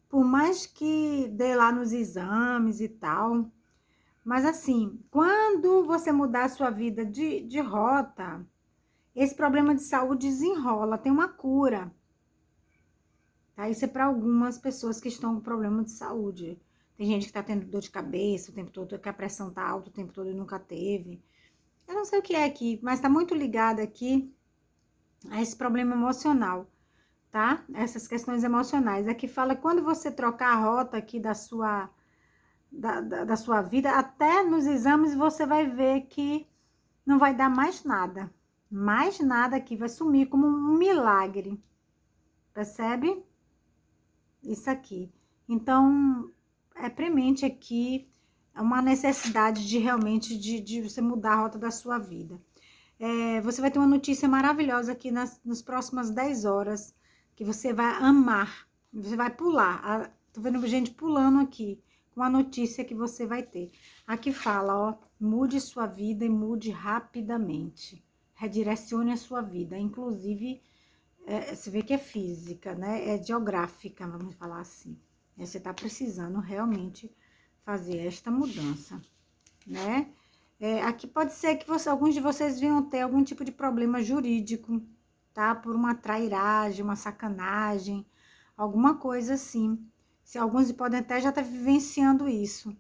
Por mais que dê lá nos exames e tal. Mas assim, quando você mudar a sua vida de rota, esse problema de saúde desenrola, tem uma cura. Tá? Isso é para algumas pessoas que estão com problema de saúde. Tem gente que está tendo dor de cabeça o tempo todo, que a pressão está alta o tempo todo e nunca teve. Eu não sei o que é aqui, mas está muito ligado aqui a esse problema emocional, tá? Essas questões emocionais. Aqui fala quando você trocar a rota aqui da sua vida, até nos exames você vai ver que não vai dar mais nada. Mais nada aqui, vai sumir como um milagre. Percebe? Isso aqui. Então, é premente aqui uma necessidade de realmente de você mudar a rota da sua vida. Você vai ter uma notícia maravilhosa aqui nas próximas 10 horas, que você vai amar. Você vai pular. Tô vendo gente pulando aqui. com a notícia que você vai ter. Aqui fala, ó, mude sua vida e mude rapidamente. Redirecione a sua vida, inclusive, você vê que é física, né? É geográfica, vamos falar assim. Você tá precisando realmente fazer esta mudança, né? Aqui pode ser que alguns de vocês venham ter algum tipo de problema jurídico, tá? Por uma trairagem, uma sacanagem, alguma coisa assim. Se alguns podem até já estar vivenciando isso,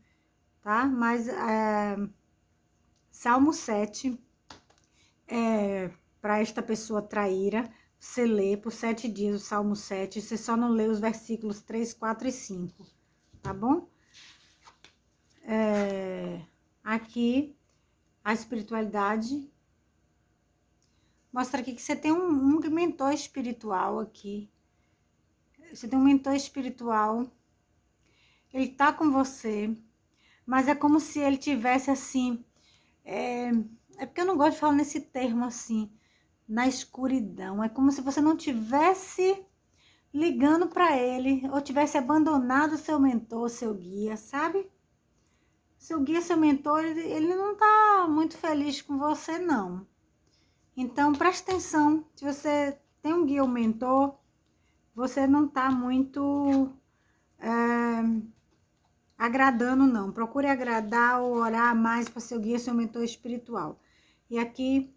tá? Mas Salmo 7, para esta pessoa traíra, você lê por 7 dias o Salmo 7, você só não lê os versículos 3, 4 e 5, tá bom? Aqui, a espiritualidade mostra aqui que você tem um mentor espiritual aqui. Você tem um mentor espiritual, ele tá com você, mas é como se ele tivesse assim, é porque eu não gosto de falar nesse termo assim, na escuridão. É como se você não tivesse ligando para ele, ou tivesse abandonado seu mentor, seu guia, sabe? Seu guia, seu mentor, ele não tá muito feliz com você, não. Então, preste atenção, se você tem um guia ou mentor, você não tá muito agradando, não. Procure agradar ou orar mais para seu guia, seu mentor espiritual. E aqui,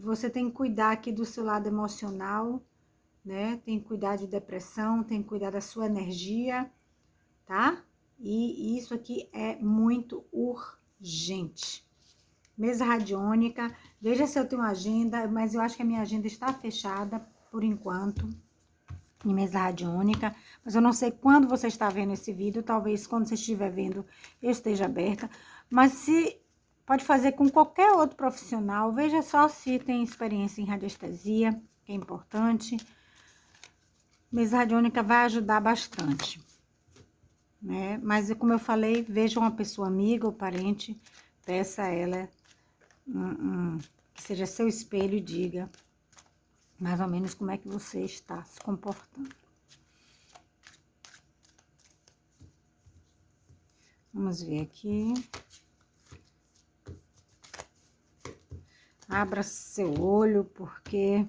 você tem que cuidar aqui do seu lado emocional, né? Tem que cuidar de depressão, tem que cuidar da sua energia, tá? E isso aqui é muito urgente. Mesa radiônica, veja se eu tenho agenda, mas eu acho que a minha agenda está fechada por enquanto, em mesa radiônica, mas eu não sei quando você está vendo esse vídeo, talvez quando você estiver vendo eu esteja aberta, mas se pode fazer com qualquer outro profissional, veja só se tem experiência em radiestesia, que é importante. Mesa radiônica vai ajudar bastante, né? Mas como eu falei, veja uma pessoa amiga ou parente, peça a ela que seja seu espelho e diga mais ou menos como é que você está se comportando. Vamos ver aqui. Abra seu olho, porque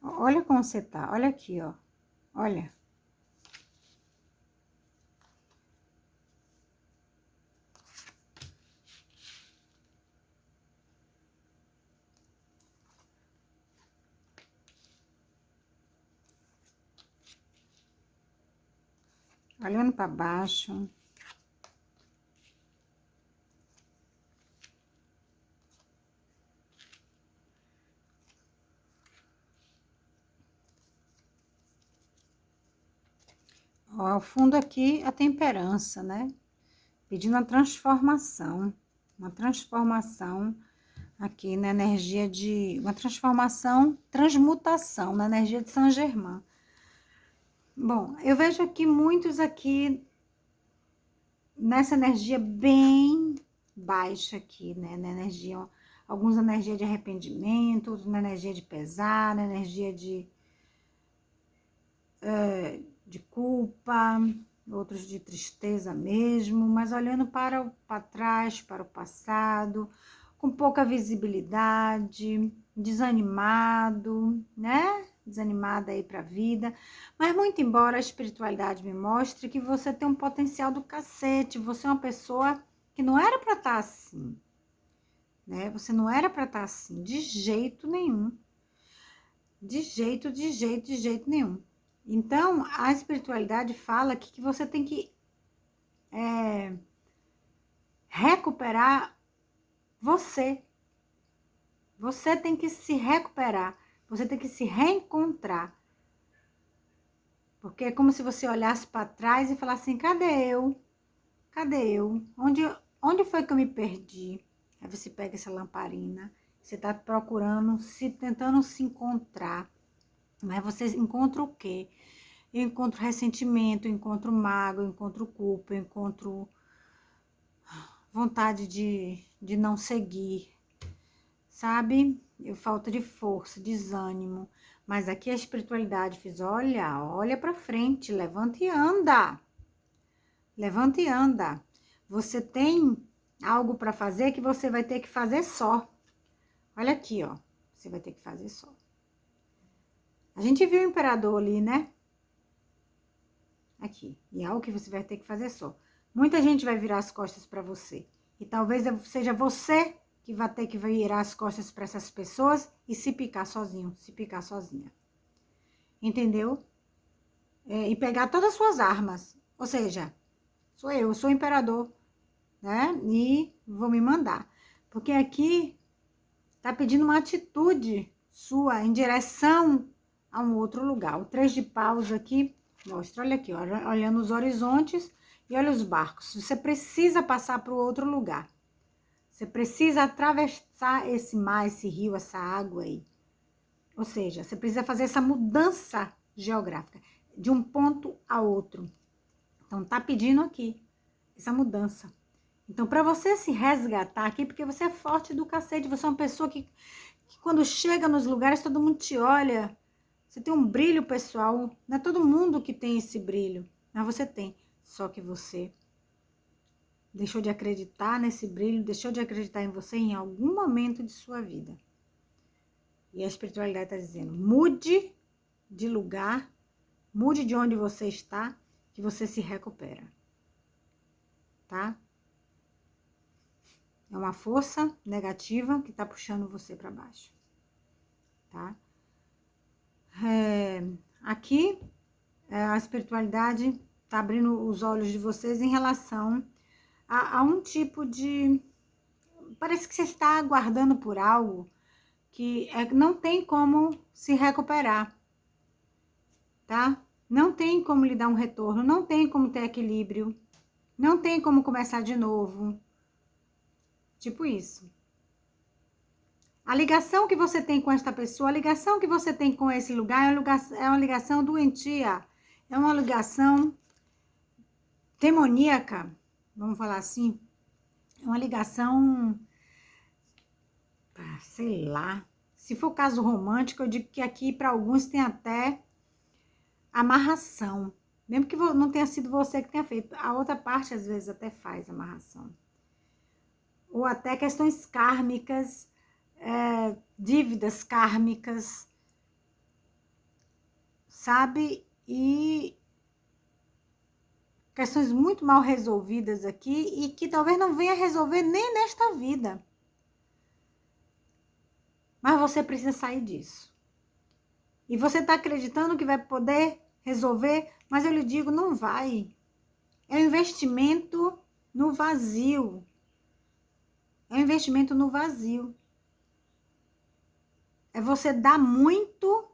olha como você tá. Olha aqui, ó. Olha. Olhando para baixo. Ó, ao fundo aqui, a temperança, né? Pedindo uma transformação aqui na energia de... Uma transformação, transmutação na energia de Saint Germain. Bom, eu vejo aqui muitos aqui nessa energia bem baixa aqui, né? Na energia, alguns na energia de arrependimento, outros na energia de pesar, na energia de culpa, outros de tristeza mesmo, mas olhando para trás, para o passado, com pouca visibilidade, desanimado, né? Desanimada aí para a vida, mas muito embora a espiritualidade me mostre que você tem um potencial do cacete, você é uma pessoa que não era para estar assim, né? Você não era para estar assim, de jeito nenhum. De jeito nenhum. Então, a espiritualidade fala que você tem que recuperar você. Você tem que se recuperar. Você tem que se reencontrar. Porque é como se você olhasse para trás e falasse assim, cadê eu? Cadê eu? Onde foi que eu me perdi? Aí você pega essa lamparina, você está procurando, tentando se encontrar. Mas você encontra o quê? Eu encontro ressentimento, eu encontro mágoa, eu encontro culpa, eu encontro vontade de não seguir, sabe? Falta de força, desânimo. Mas aqui a espiritualidade fez, olha para frente, levanta e anda. Levanta e anda. Você tem algo para fazer que você vai ter que fazer só. Olha aqui, ó. Você vai ter que fazer só. A gente viu o imperador ali, né? Aqui. E é algo que você vai ter que fazer só. Muita gente vai virar as costas para você. E talvez seja você que vai ter que virar as costas para essas pessoas e se picar sozinho, se picar sozinha. Entendeu? E pegar todas as suas armas. Ou seja, eu sou o imperador, né? E vou me mandar. Porque aqui tá pedindo uma atitude sua em direção a um outro lugar. O 3 de paus aqui mostra, olha aqui, olhando os horizontes e olha os barcos. Você precisa passar para o outro lugar. Você precisa atravessar esse mar, esse rio, essa água aí. Ou seja, você precisa fazer essa mudança geográfica de um ponto a outro. Então, tá pedindo aqui essa mudança. Então, para você se resgatar aqui, porque você é forte do cacete, você é uma pessoa que quando chega nos lugares, todo mundo te olha. Você tem um brilho pessoal. Não é todo mundo que tem esse brilho, mas você tem. Só que você deixou de acreditar nesse brilho, deixou de acreditar em você em algum momento de sua vida. E a espiritualidade está dizendo, mude de lugar, mude de onde você está, que você se recupera. Tá? É uma força negativa que está puxando você para baixo. Tá? Aqui, a espiritualidade está abrindo os olhos de vocês em relação a um tipo de... Parece que você está aguardando por algo que não tem como se recuperar, tá? Não tem como lhe dar um retorno, não tem como ter equilíbrio, não tem como começar de novo. Tipo isso. A ligação que você tem com esta pessoa, a ligação que você tem com esse lugar é uma ligação doentia, é uma ligação demoníaca, vamos falar assim. É uma ligação, sei lá. Se for caso romântico, eu digo que aqui para alguns tem até amarração. Mesmo que não tenha sido você que tenha feito. A outra parte, às vezes, até faz amarração. Ou até questões kármicas, dívidas kármicas, sabe? E questões muito mal resolvidas aqui e que talvez não venha resolver nem nesta vida. Mas você precisa sair disso. E você está acreditando que vai poder resolver, mas eu lhe digo, não vai. É um investimento no vazio. É um investimento no vazio. É você dar muito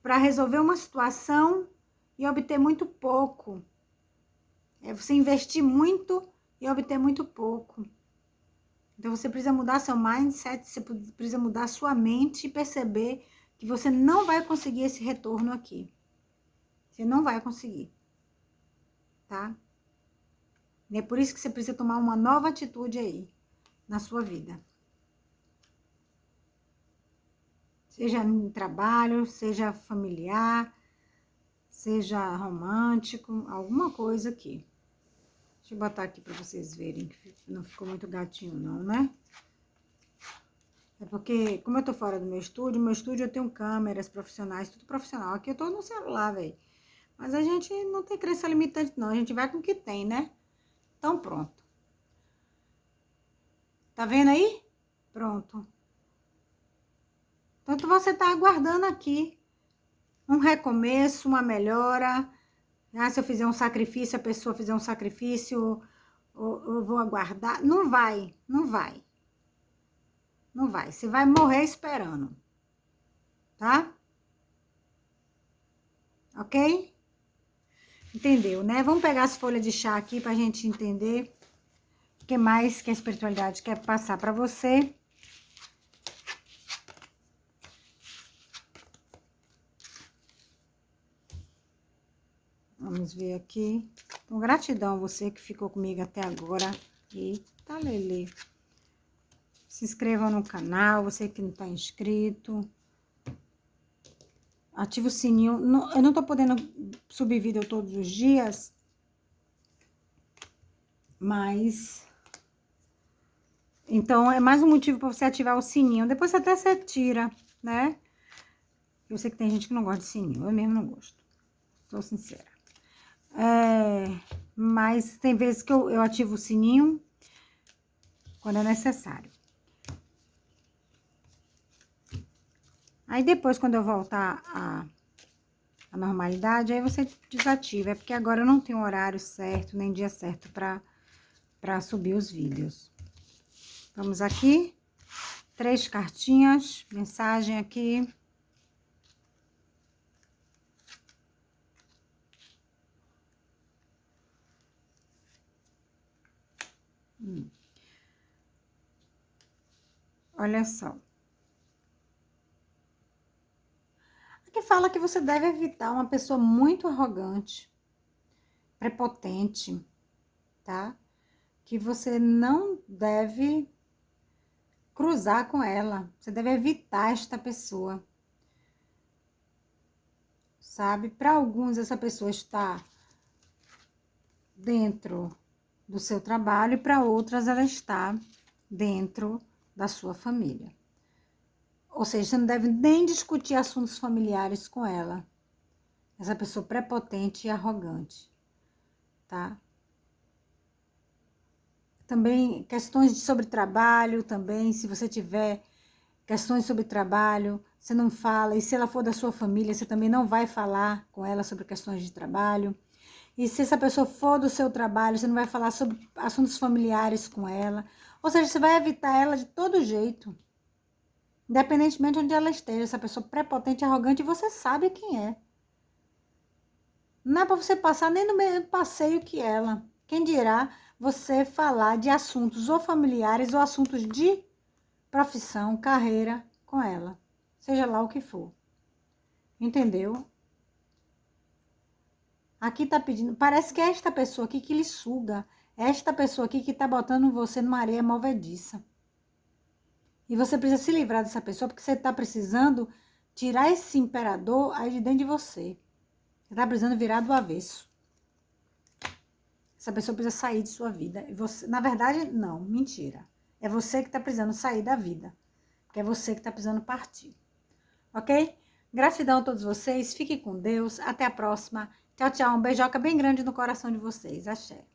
para resolver uma situação e obter muito pouco. É você investir muito e obter muito pouco. Então você precisa mudar seu mindset, você precisa mudar sua mente e perceber que você não vai conseguir esse retorno aqui. Você não vai conseguir. Tá? E é por isso que você precisa tomar uma nova atitude aí na sua vida. Seja em trabalho, seja familiar, seja romântico, alguma coisa aqui. Deixa eu botar aqui para vocês verem, que não ficou muito gatinho não, né? É porque, como eu tô fora do meu estúdio eu tenho câmeras profissionais, tudo profissional. Aqui eu tô no celular, velho. Mas a gente não tem crença limitante, não. A gente vai com o que tem, né? Então, pronto. Tá vendo aí? Pronto. Então, você tá aguardando aqui um recomeço, uma melhora. Ah, se eu fizer um sacrifício, a pessoa fizer um sacrifício, eu vou aguardar. Não vai, não vai. Não vai. Você vai morrer esperando. Tá? Ok? Entendeu, né? Vamos pegar as folhas de chá aqui pra gente entender o que mais que a espiritualidade quer passar pra você. Vamos ver aqui. Então, gratidão a você que ficou comigo até agora. Eita, Lelê. Se inscrevam no canal, você que não está inscrito. Ativa o sininho. Eu não tô podendo subir vídeo todos os dias, mas... Então, é mais um motivo para você ativar o sininho. Depois até você tira, né? Eu sei que tem gente que não gosta de sininho. Eu mesmo não gosto. Sou sincera. Mas tem vezes que eu ativo o sininho quando é necessário. Aí depois, quando eu voltar a normalidade, aí você desativa. É porque agora eu não tenho horário certo, nem dia certo para subir os vídeos. Vamos aqui. 3 cartinhas, mensagem aqui. Olha só. Aqui fala que você deve evitar uma pessoa muito arrogante, prepotente, tá? Que você não deve cruzar com ela. Você deve evitar esta pessoa. Sabe? Para alguns, essa pessoa está dentro do seu trabalho e para outras, ela está dentro da sua família. Ou seja, você não deve nem discutir assuntos familiares com ela. Essa pessoa prepotente e arrogante, tá? Também questões sobre trabalho, também, se você tiver questões sobre trabalho, você não fala. E se ela for da sua família, você também não vai falar com ela sobre questões de trabalho. E se essa pessoa for do seu trabalho, você não vai falar sobre assuntos familiares com ela. Ou seja, você vai evitar ela de todo jeito. Independentemente de onde ela esteja, essa pessoa prepotente e arrogante, você sabe quem é. Não é para você passar nem no mesmo passeio que ela. Quem dirá você falar de assuntos ou familiares ou assuntos de profissão, carreira com ela. Seja lá o que for. Entendeu? Aqui tá pedindo... Parece que é esta pessoa aqui que lhe suga. É esta pessoa aqui que tá botando você numa areia movediça. E você precisa se livrar dessa pessoa porque você tá precisando tirar esse imperador aí de dentro de você. Você tá precisando virar do avesso. Essa pessoa precisa sair de sua vida. E você, na verdade, não, mentira. É você que tá precisando sair da vida. Porque é você que tá precisando partir. Ok? Gratidão a todos vocês. Fiquem com Deus. Até a próxima. Tchau, tchau. Um beijoca bem grande no coração de vocês. Axé.